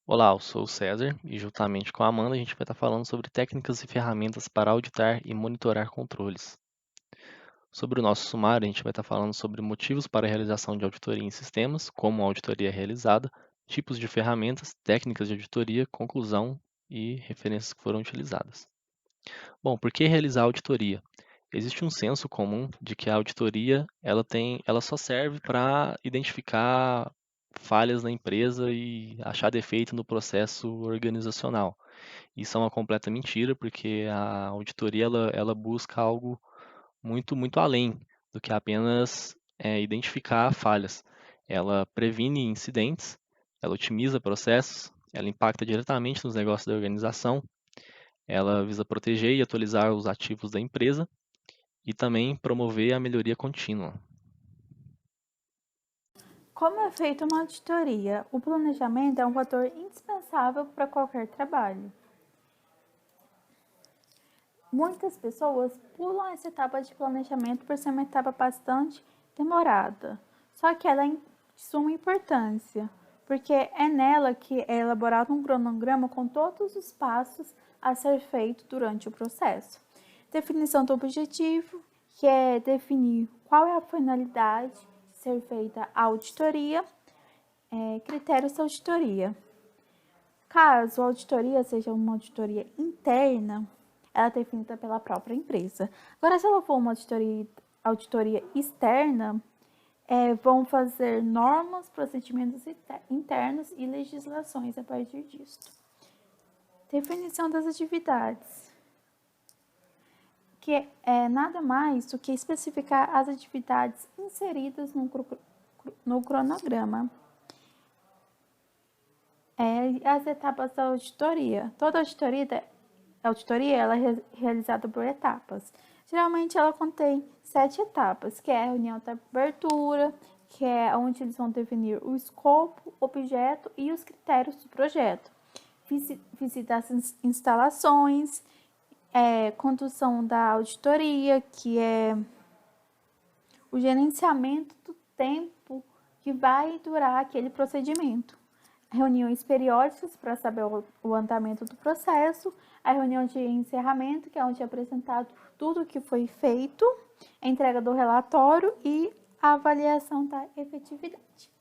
Olá, eu sou o César e juntamente com a Amanda a gente vai estar falando sobre técnicas e ferramentas para auditar e monitorar controles. Sobre o nosso sumário, a gente vai estar falando sobre motivos para a realização de auditoria em sistemas, como a auditoria é realizada, tipos de ferramentas, técnicas de auditoria, conclusão e referências que foram utilizadas. Bom, por que realizar auditoria? Existe um senso comum de que a auditoria ela só serve para identificar falhas na empresa e achar defeito no processo organizacional. Isso é uma completa mentira, porque a auditoria ela busca algo muito além do que apenas identificar falhas. Ela previne incidentes, ela otimiza processos, ela impacta diretamente nos negócios da organização, ela visa proteger e atualizar os ativos da empresa e também promover a melhoria contínua. Como é feita uma auditoria? O planejamento é um fator indispensável para qualquer trabalho. Muitas pessoas pulam essa etapa de planejamento por ser uma etapa bastante demorada, só que ela é de suma importância, porque é nela que é elaborado um cronograma com todos os passos a ser feito durante o processo. Definição do objetivo, que é definir qual é a finalidade de ser feita a auditoria, critérios da auditoria. Caso a auditoria seja uma auditoria interna, ela é definida pela própria empresa. Agora, se ela for uma auditoria externa, vão fazer normas, procedimentos internos e legislações a partir disso. Definição das atividades, que é nada mais do que especificar as atividades inseridas no cronograma. As etapas da auditoria. Toda auditoria ela é realizada por etapas. Geralmente ela contém 7 etapas, que é a reunião da abertura, que é onde eles vão definir o escopo, objeto e os critérios do projeto. Visita as instalações, condução da auditoria, que é o gerenciamento do tempo que vai durar aquele procedimento. Reuniões periódicas para saber o andamento do processo, a reunião de encerramento, que é onde é apresentado tudo o que foi feito, a entrega do relatório e a avaliação da efetividade.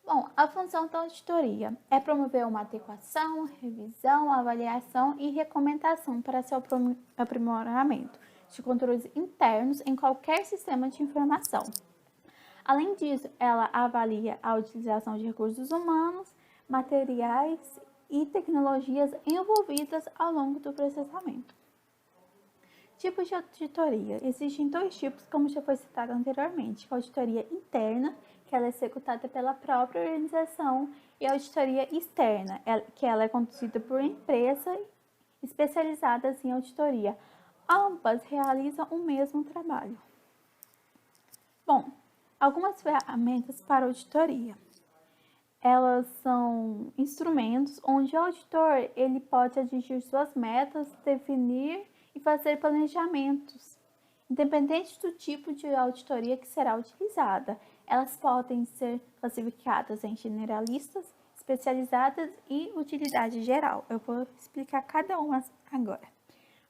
Bom, a função da auditoria é promover uma adequação, revisão, avaliação e recomendação para seu aprimoramento de controles internos em qualquer sistema de informação. Além disso, ela avalia a utilização de recursos humanos, materiais e tecnologias envolvidas ao longo do processamento. Tipos de auditoria. Existem 2 tipos, como já foi citado anteriormente: a auditoria interna, que ela é executada pela própria organização, e a auditoria externa, que ela é conduzida por empresas especializadas em auditoria. Ambas realizam o mesmo trabalho. Bom, algumas ferramentas para auditoria. Elas são instrumentos onde o auditor ele pode atingir suas metas, definir e fazer planejamentos. Independente do tipo de auditoria que será utilizada, elas podem ser classificadas em generalistas, especializadas e utilidade geral. Eu vou explicar cada uma agora.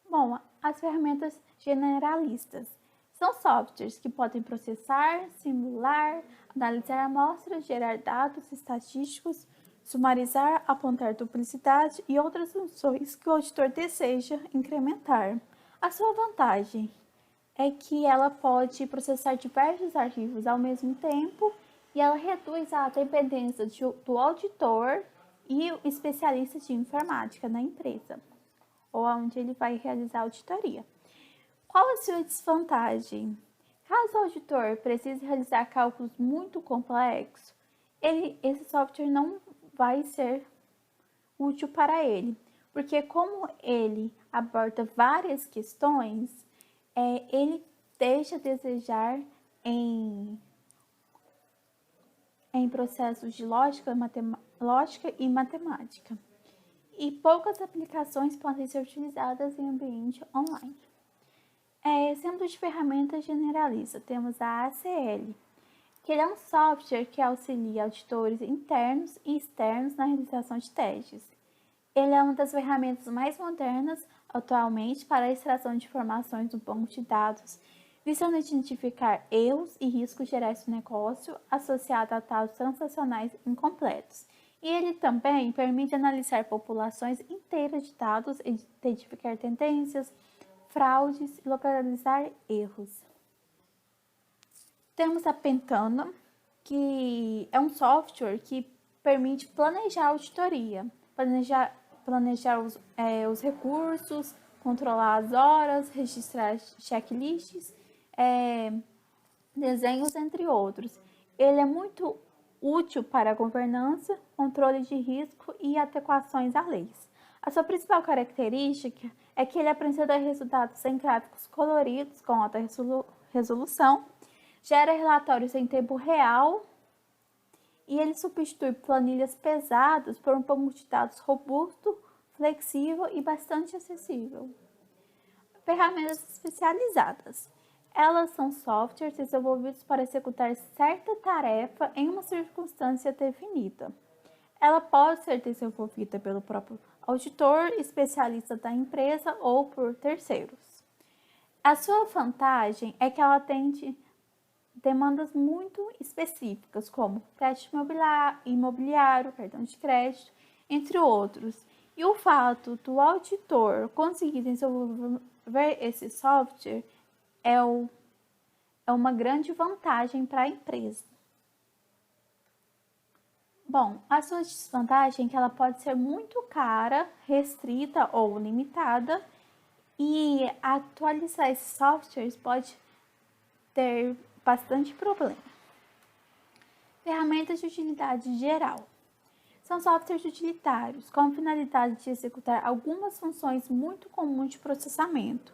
Bom, as ferramentas generalistas são softwares que podem processar, simular, analisar amostras, gerar dados estatísticos, sumarizar, apontar duplicidade e outras funções que o auditor deseja incrementar. A sua vantagem é que ela pode processar diversos arquivos ao mesmo tempo e ela reduz a dependência do auditor e o especialista de informática na empresa, ou onde ele vai realizar a auditoria. Qual a sua desvantagem? Caso o auditor precise realizar cálculos muito complexos, esse software não vai ser útil para ele, porque como ele aborda várias questões, ele deixa a desejar em processos de lógica e matemática. E poucas aplicações podem ser utilizadas em ambiente online. Exemplo de ferramenta generalista, temos a ACL. que ele é um software que auxilia auditores internos e externos na realização de testes. Ele é uma das ferramentas mais modernas atualmente para a extração de informações do banco de dados, visando identificar erros e riscos gerais do negócio associados a dados transacionais incompletos. E ele também permite analisar populações inteiras de dados, identificar tendências, fraudes e localizar erros. Temos a Pentana, que é um software que permite planejar a auditoria, planejar os recursos, controlar as horas, registrar checklists, desenhos, entre outros. Ele é muito útil para a governança, controle de risco e adequações a leis. A sua principal característica é que ele apresenta resultados em gráficos coloridos com alta resolução, gera relatórios em tempo real e ele substitui planilhas pesadas por um banco de dados robusto, flexível e bastante acessível. Ferramentas especializadas. Elas são softwares desenvolvidos para executar certa tarefa em uma circunstância definida. Ela pode ser desenvolvida pelo próprio auditor, especialista da empresa ou por terceiros. A sua vantagem é que ela atende demandas muito específicas, como crédito imobiliário, cartão de crédito, entre outros. E o fato do auditor conseguir desenvolver esse software é uma grande vantagem para a empresa. Bom, a sua desvantagem é que ela pode ser muito cara, restrita ou limitada, e atualizar esses softwares pode ter bastante problema. Ferramentas de utilidade geral. São softwares utilitários com a finalidade de executar algumas funções muito comuns de processamento.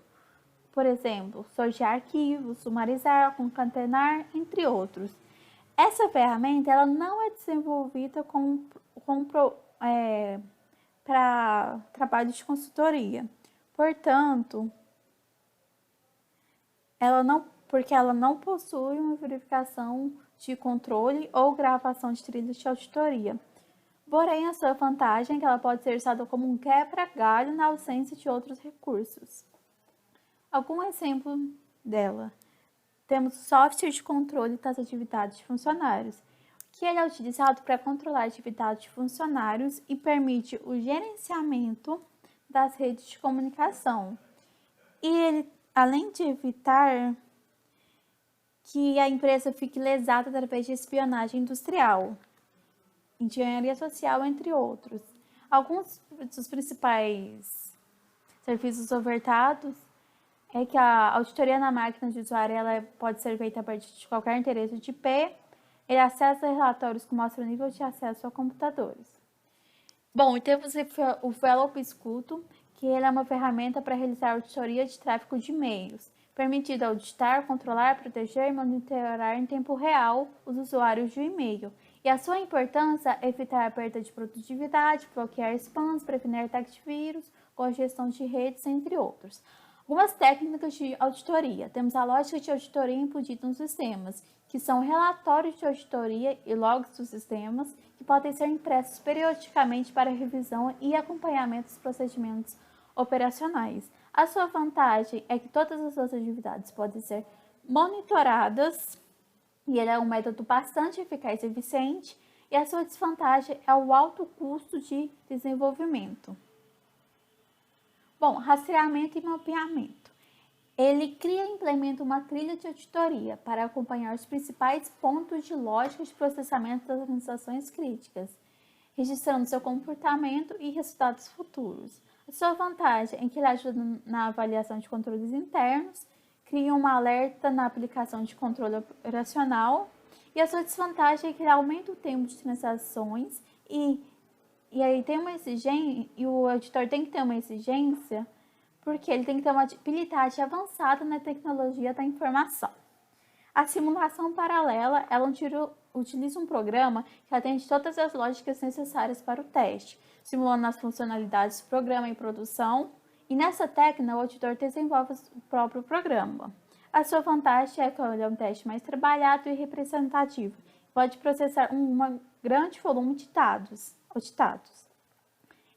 Por exemplo, sortear arquivos, sumarizar, concatenar, entre outros. Essa ferramenta ela não é desenvolvida para trabalho de consultoria. Portanto, porque ela não possui uma verificação de controle ou gravação de trilhas de auditoria. Porém, a sua vantagem é que ela pode ser usada como um quebra-galho na ausência de outros recursos. Algum exemplo dela? Temos o software de controle das atividades de funcionários, que ele é utilizado para controlar a atividade de funcionários e permite o gerenciamento das redes de comunicação. E ele, além de evitar que a empresa fique lesada através de espionagem industrial, engenharia social, entre outros. Alguns dos principais serviços ofertados é que a auditoria na máquina de usuário ela pode ser feita a partir de qualquer endereço de IP. Ele acessa relatórios que mostram o nível de acesso a computadores. Bom, e temos o Velop Escuto, que ele é uma ferramenta para realizar auditoria de tráfego de e-mails, permitindo auditar, controlar, proteger e monitorar em tempo real os usuários de e-mail. E a sua importância é evitar a perda de produtividade, bloquear spams, prevenir ataques de vírus, congestão de redes, entre outros. Algumas técnicas de auditoria. Temos a lógica de auditoria embutida nos sistemas, que são relatórios de auditoria e logs dos sistemas, que podem ser impressos periodicamente para revisão e acompanhamento dos procedimentos operacionais. A sua vantagem é que todas as suas atividades podem ser monitoradas, e ele é um método bastante eficaz e eficiente, e a sua desvantagem é o alto custo de desenvolvimento. Bom, rastreamento e mapeamento. Ele cria e implementa uma trilha de auditoria para acompanhar os principais pontos de lógica de processamento das transações críticas, registrando seu comportamento e resultados futuros. A sua vantagem é que ele ajuda na avaliação de controles internos, cria um alerta na aplicação de controle operacional, e a sua desvantagem é que ele aumenta o tempo de transações e aí tem uma exigência, e o auditor tem que ter uma exigência, porque ele tem que ter uma habilidade avançada na tecnologia da informação. A simulação paralela, ela utiliza um programa que atende todas as lógicas necessárias para o teste, simulando as funcionalidades do programa em produção, e nessa técnica o auditor desenvolve o próprio programa. A sua vantagem é que ele é um teste mais trabalhado e representativo. Pode processar um grande volume de dados.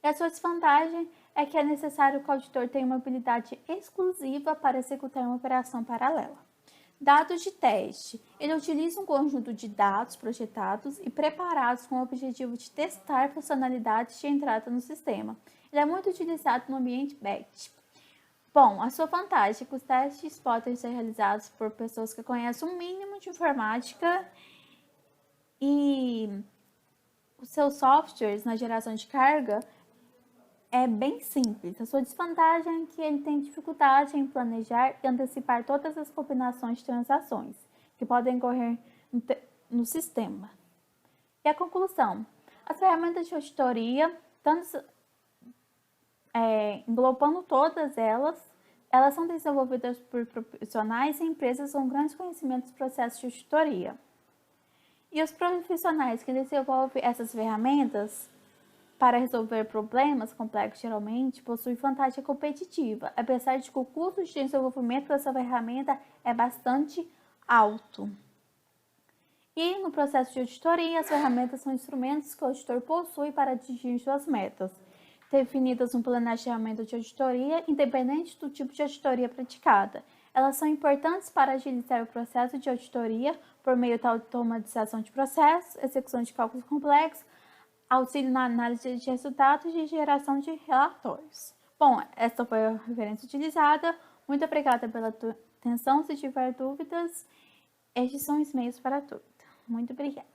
E a sua desvantagem é que é necessário que o auditor tenha uma habilidade exclusiva para executar uma operação paralela. Dados de teste. Ele utiliza um conjunto de dados projetados e preparados com o objetivo de testar funcionalidades de entrada no sistema. Ele é muito utilizado no ambiente batch. Bom, a sua vantagem é que os testes podem ser realizados por pessoas que conhecem um mínimo de informática e os seus softwares na geração de carga é bem simples. A sua desvantagem é que ele tem dificuldade em planejar e antecipar todas as combinações de transações que podem ocorrer no sistema. E a conclusão? As ferramentas de auditoria, englobando todas elas são desenvolvidas por profissionais e empresas com grandes conhecimentos dos processos de auditoria. E os profissionais que desenvolvem essas ferramentas para resolver problemas complexos geralmente possuem vantagem competitiva, apesar de que o custo de desenvolvimento dessa ferramenta é bastante alto. E no processo de auditoria, as ferramentas são instrumentos que o auditor possui para atingir suas metas, definidas no planejamento de auditoria, independente do tipo de auditoria praticada. Elas são importantes para agilizar o processo de auditoria por meio da automatização de processos, execução de cálculos complexos, auxílio na análise de resultados e geração de relatórios. Bom, essa foi a referência utilizada. Muito obrigada pela atenção. Se tiver dúvidas, estes são os meios para tudo. Muito obrigada.